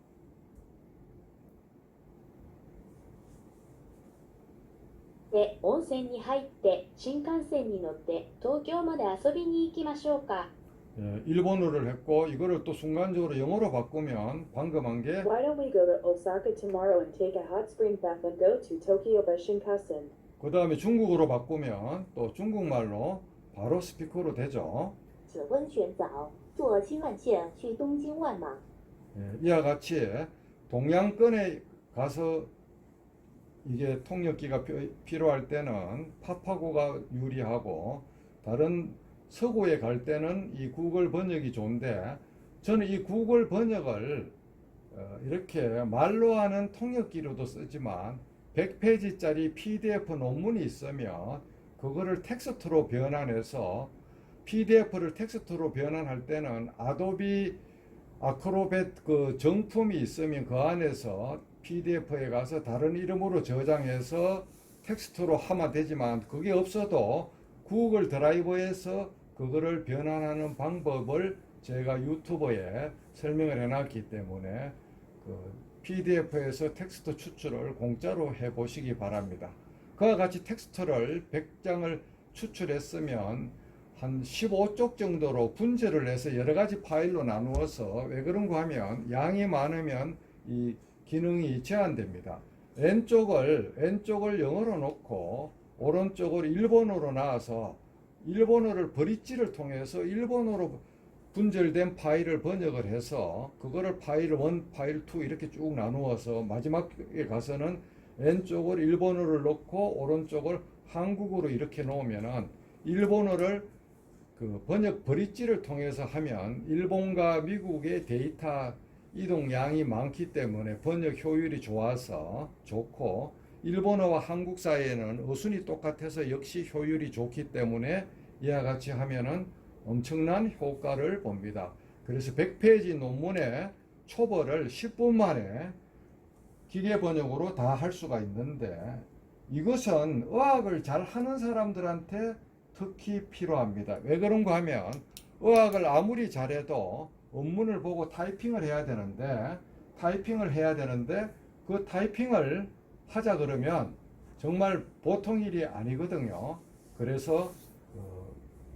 네, 温泉に入って新幹線に乗って東京まで遊びに行きましょうか? 예, 일본어를 했고 이거를 또 순간적으로 영어로 바꾸면 방금 한 게 Why don't we go to Osaka tomorrow and take a hot spring bath and go to Tokyo by Shinkansen? 그 다음에 중국어로 바꾸면 또 중국말로 바로 스피커로 되죠. 此温泉澡，坐新干线去东京万马。 예, 이와 같이 동양권에 가서 이게 통역기가 필요할 때는 팝하고가 유리하고, 다른 서구에 갈 때는 이 구글 번역이 좋은데, 저는 이 구글 번역을 이렇게 말로 하는 통역기로도 쓰지만 100페이지짜리 PDF 논문이 있으면 그거를 텍스트로 변환해서 PDF를 텍스트로 변환할 때는 아도비 아크로벳 그 정품이 있으면 그 안에서 PDF에 가서 다른 이름으로 저장해서 텍스트로 하면 되지만 그게 없어도 구글 드라이브에서 그거를 변환하는 방법을 제가 유튜브에 설명을 해놨기 때문에 그 PDF에서 텍스트 추출을 공짜로 해보시기 바랍니다. 그와 같이 텍스트를 100장을 추출했으면 한 15쪽 정도로 분절을 해서 여러 가지 파일로 나누어서 왜 그런가 하면 양이 많으면 이 기능이 제한됩니다. 왼쪽을 영어로 놓고 오른쪽을 일본어로 놔서 일본어를 브릿지를 통해서 일본어로 분절된 파일을 번역을 해서 그거를 파일 1, 파일 2 이렇게 쭉 나누어서 마지막에 가서는 왼쪽을 일본어를 놓고 오른쪽을 한국어로 이렇게 놓으면은 일본어를 그 번역 브릿지를 통해서 하면 일본과 미국의 데이터 이동량이 많기 때문에 번역 효율이 좋아서 좋고 일본어와 한국 사이에는 어순이 똑같아서 역시 효율이 좋기 때문에 이와 같이 하면은 엄청난 효과를 봅니다. 그래서 100페이지 논문의 초벌을 10분 만에 기계 번역으로 다 할 수가 있는데 이것은 의학을 잘 하는 사람들한테 특히 필요합니다. 왜 그런가 하면 의학을 아무리 잘해도 원문을 보고 타이핑을 해야 되는데 그 타이핑을 하자 그러면 정말 보통 일이 아니거든요. 그래서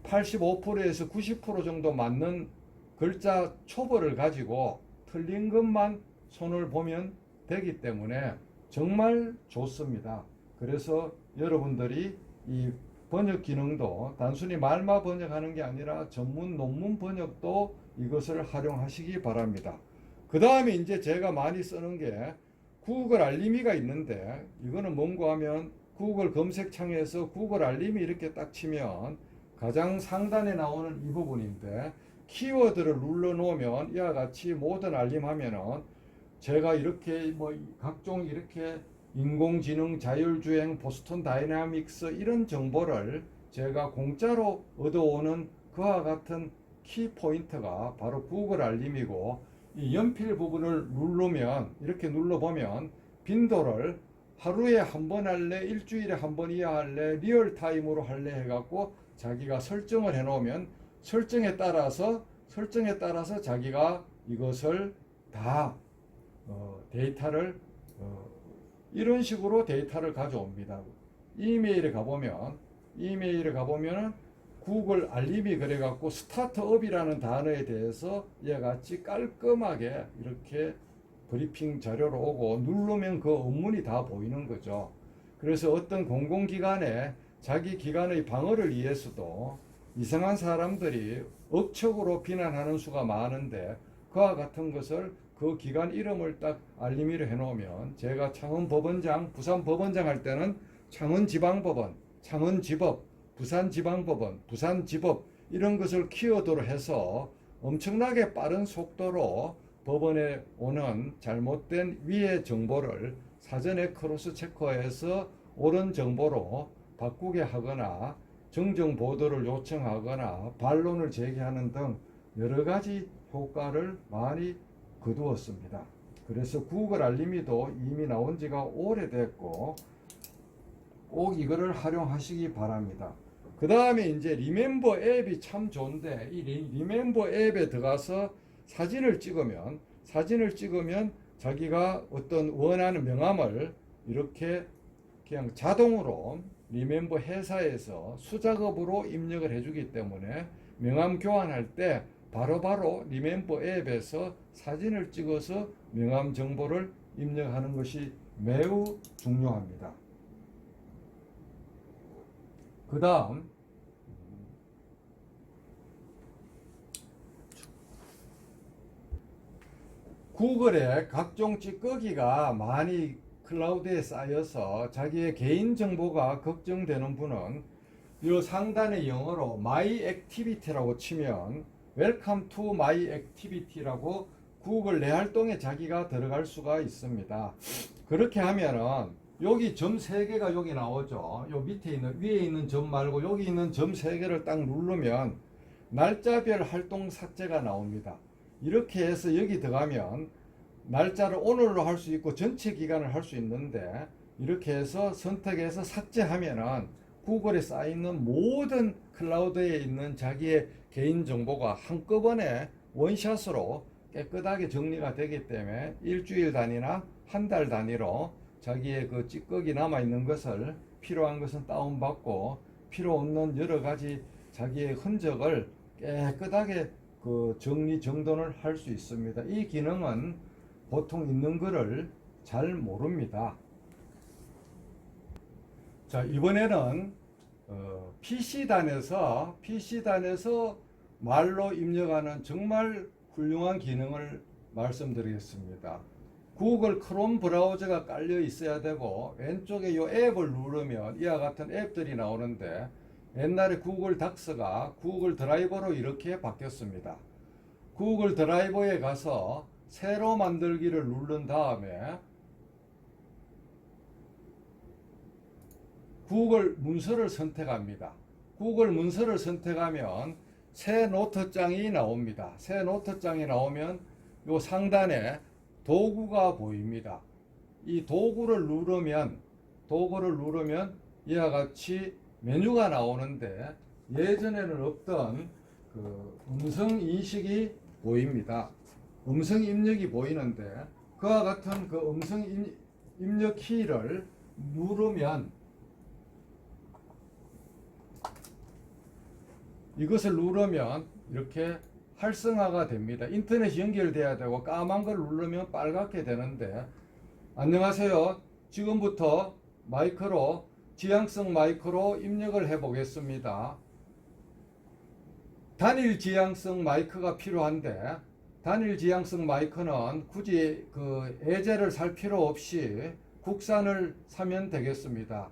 85%에서 90% 정도 맞는 글자 초벌을 가지고 틀린 것만 손을 보면 되기 때문에 정말 좋습니다. 그래서 여러분들이 이 번역 기능도 단순히 말만 번역하는 게 아니라 전문 논문 번역도 이것을 활용하시기 바랍니다. 그 다음에 이제 제가 많이 쓰는 게 구글 알림이가 있는데 이거는 뭔가 하면 구글 검색창에서 구글 알림이 이렇게 딱 치면 가장 상단에 나오는 이 부분인데 키워드를 눌러 놓으면 이와 같이 모든 알림하면은 제가 이렇게 뭐 각종 이렇게 인공지능, 자율주행, 보스턴 다이나믹스 이런 정보를 제가 공짜로 얻어오는 그와 같은 키포인트가 바로 구글 알림이고 이 연필 부분을 누르면 이렇게 눌러보면 빈도를 하루에 한 번 할래, 일주일에 한 번 이하 할래, 리얼타임으로 할래 해갖고 자기가 설정을 해놓으면 설정에 따라서 자기가 이것을 다 데이터를 이런 식으로 데이터를 가져옵니다. 이메일에 가보면 구글 알림이 그래갖고 스타트업이라는 단어에 대해서 이와 같이 깔끔하게 이렇게 브리핑 자료로 오고 누르면 그 원문이 다 보이는 거죠. 그래서 어떤 공공기관에 자기 기관의 방어를 위해서도 이상한 사람들이 억측으로 비난하는 수가 많은데 그와 같은 것을 그 기관 이름을 딱 알림이로 해놓으면 제가 창원법원장, 부산법원장 할 때는 창원지방법원, 창원지법, 부산지방법원, 부산지법 이런 것을 키워드로 해서 엄청나게 빠른 속도로 법원에 오는 잘못된 위의 정보를 사전에 크로스 체크해서 옳은 정보로 바꾸게 하거나 정정 보도를 요청하거나 반론을 제기하는 등 여러 가지 효과를 많이 거두었습니다. 그래서 구글 알림이도 이미 나온 지가 오래됐고 꼭 이거를 활용하시기 바랍니다. 그 다음에 이제 리멤버 앱이 참 좋은데 이 리멤버 앱에 들어가서 사진을 찍으면 자기가 어떤 원하는 명함을 이렇게 그냥 자동으로 리멤버 회사에서 수작업으로 입력을 해주기 때문에 명함 교환할 때 바로바로 리멤버 앱에서 사진을 찍어서 명함 정보를 입력하는 것이 매우 중요합니다. 그 다음 구글에 각종 찌꺼기가 많이 클라우드에 쌓여서 자기의 개인정보가 걱정되는 분은 이 상단의 영어로 My Activity라고 치면 Welcome to my activity라고 구글 내 활동에 자기가 들어갈 수가 있습니다. 그렇게 하면은 여기 점 3개가 여기 나오죠. 요 밑에 있는 위에 있는 점 말고 여기 있는 점 3개를 딱 누르면 날짜별 활동 삭제가 나옵니다. 이렇게 해서 여기 들어가면 날짜를 오늘로 할 수 있고 전체 기간을 할 수 있는데 이렇게 해서 선택해서 삭제하면은 구글에 쌓여있는 모든 클라우드에 있는 자기의 개인정보가 한꺼번에 원샷으로 깨끗하게 정리가 되기 때문에 일주일 단위나 한 달 단위로 자기의 그 찌꺼기 남아있는 것을 필요한 것은 다운받고 필요 없는 여러 가지 자기의 흔적을 깨끗하게 그 정리 정돈을 할 수 있습니다. 이 기능은 보통 있는 거를 잘 모릅니다. 자, 이번에는 PC단에서 말로 입력하는 정말 훌륭한 기능을 말씀드리겠습니다. 구글 크롬 브라우저가 깔려 있어야 되고 왼쪽에 이 앱을 누르면 이와 같은 앱들이 나오는데 옛날에 구글 닥스가 구글 드라이버로 이렇게 바뀌었습니다. 구글 드라이버에 가서 새로 만들기를 누른 다음에 구글 문서를 선택합니다. 구글 문서를 선택하면 새 노트장이 나옵니다. 새 노트장이 나오면 요 상단에 도구가 보입니다. 이 도구를 누르면 이와 같이 메뉴가 나오는데 예전에는 없던 그 음성 인식이 보입니다. 음성 입력이 보이는데 그와 같은 그 음성 입력 키를 누르면 이것을 누르면 이렇게 활성화가 됩니다. 인터넷이 연결돼야 되고 까만 걸 누르면 빨갛게 되는데 안녕하세요. 지금부터 마이크로 지향성 마이크로 입력을 해 보겠습니다. 단일 지향성 마이크가 필요한데 단일 지향성 마이크는 굳이 그 예제를 살 필요 없이 국산을 사면 되겠습니다.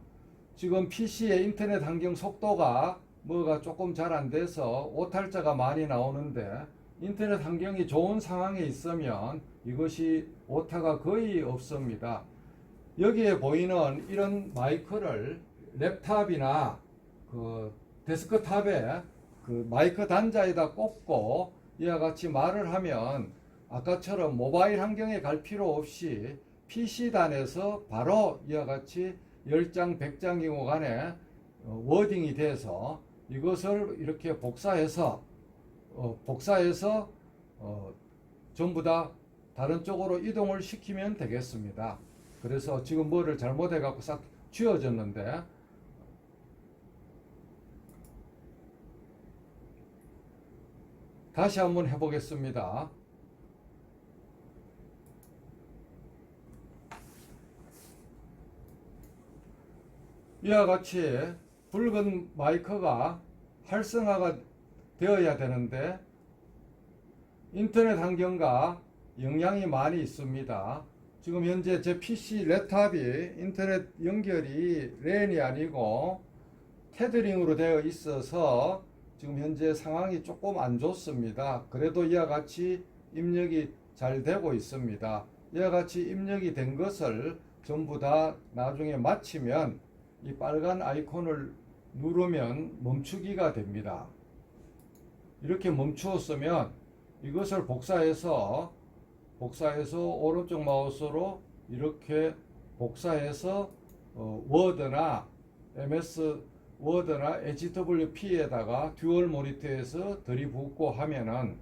지금 PC의 인터넷 환경 속도가 뭐가 조금 잘 안 돼서 오탈자가 많이 나오는데 인터넷 환경이 좋은 상황에 있으면 이것이 오타가 거의 없습니다. 여기에 보이는 이런 마이크를 랩탑이나 그 데스크탑에 그 마이크 단자에다 꽂고 이와 같이 말을 하면 아까처럼 모바일 환경에 갈 필요 없이 PC단에서 바로 이와 같이 10장, 100장이고 간에 워딩이 돼서 이것을 이렇게 복사해서 전부 다 다른 쪽으로 이동을 시키면 되겠습니다. 그래서 지금 뭐를 잘못해 갖고 싹 지워졌는데 다시 한번 해보겠습니다. 이와 같이 붉은 마이크가 활성화가 되어야 되는데 인터넷 환경과 영향이 많이 있습니다. 지금 현재 제 PC 랩탑이 인터넷 연결이 랜이 아니고 테더링으로 되어 있어서 지금 현재 상황이 조금 안 좋습니다. 그래도 이와 같이 입력이 잘 되고 있습니다. 이와 같이 입력이 된 것을 전부 다 나중에 마치면 이 빨간 아이콘을 누르면 멈추기가 됩니다. 이렇게 멈추었으면 이것을 복사해서 오른쪽 마우스로 이렇게 복사해서 워드나 MS 워드나 HWP에다가 듀얼 모니터에서 들이붓고 하면은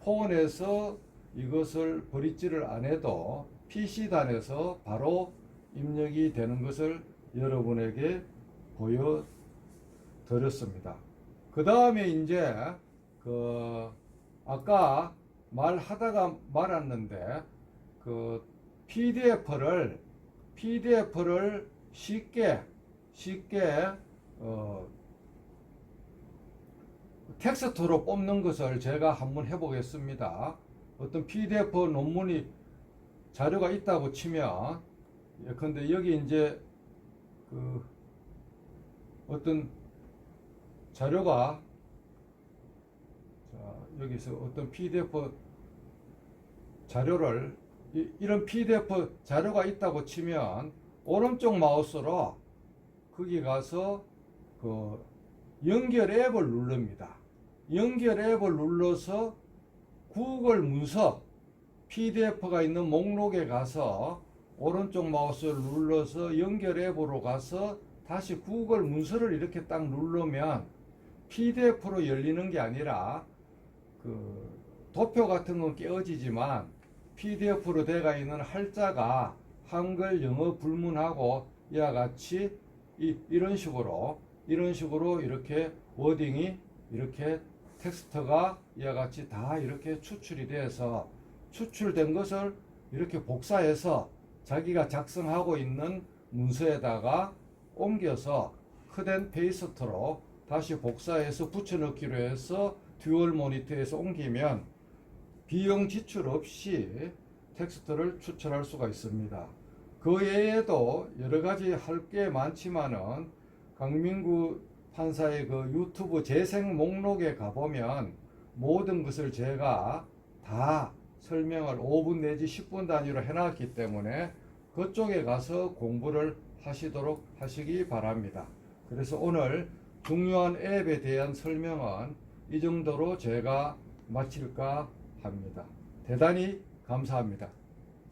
폰에서 이것을 브릿지를 안 해도 PC단에서 바로 입력이 되는 것을 여러분에게 보여드렸습니다. 그 다음에 이제 아까 말하다가 말았는데 PDF를 쉽게 텍스트로 뽑는 것을 제가 한번 해보겠습니다. 어떤 PDF 논문이 자료가 있다고 치면 근데 여기 이제 어떤 자료가 여기서 어떤 PDF 자료를 이런 PDF 자료가 있다고 치면 오른쪽 마우스로 거기 가서 그 연결 앱을 누릅니다. 연결 앱을 눌러서 구글 문서 PDF가 있는 목록에 가서 오른쪽 마우스를 눌러서 연결 앱으로 가서 다시 구글 문서를 이렇게 딱 누르면 PDF로 열리는 게 아니라 그 도표 같은 건 깨어지지만 PDF로 되어 있는 할자가 한글, 영어 불문하고 이와 같이 이런 식으로 이렇게 워딩이 이렇게 텍스트가 이와 같이 다 이렇게 추출이 돼서 추출된 것을 이렇게 복사해서 자기가 작성하고 있는 문서에다가 옮겨서 컷앤 페이스트로 다시 복사해서 붙여넣기로 해서 듀얼 모니터에서 옮기면 비용 지출 없이 텍스트를 추출할 수가 있습니다. 그 외에도 여러 가지 할 게 많지만은 강민구 판사의 그 유튜브 재생 목록에 가보면 모든 것을 제가 다 설명을 5분 내지 10분 단위로 해놨기 때문에 그쪽에 가서 공부를 하시도록 하시기 바랍니다. 그래서 오늘 중요한 앱에 대한 설명은 이 정도로 제가 마칠까 합니다. 대단히 감사합니다.